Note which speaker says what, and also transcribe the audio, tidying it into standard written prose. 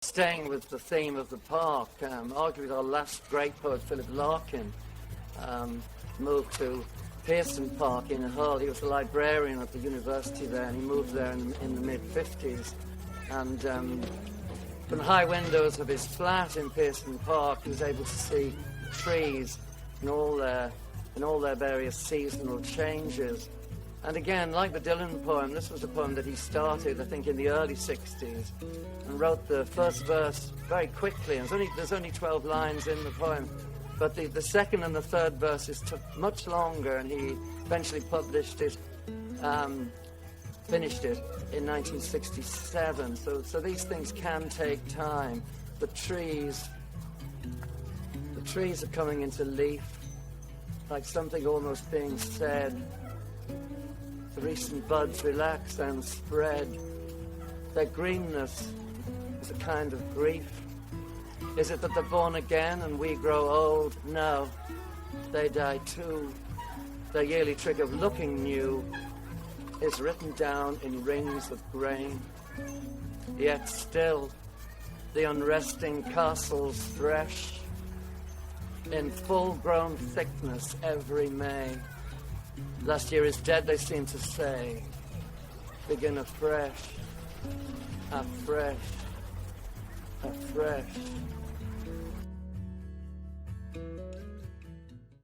Speaker 1: Staying with the theme of the park, arguably our last great poet, Philip Larkin, moved to Pearson Park in Hull. He was a librarian at the university there, and he moved there in the mid-50s. And from the high windows of his flat in Pearson Park, he was able to see trees in all their various seasonal changes. And again, like the Dylan poem, this was a poem that he started, I think, in the early 60s, and wrote the first verse very quickly. And there's only 12 lines in the poem, but the second and the third verses took much longer, and he eventually finished it in 1967. So these things can take time. The trees are coming into leaf, like something almost being said. The recent buds relax and spread. Their greenness is a kind of grief. Is it that they're born again and we grow old? No, they die too. Their yearly trick of looking new is written down in rings of grain. Yet still, the unresting castles thresh in full-grown thickness every May. Last year is dead, they seem to say. Begin afresh, afresh, afresh.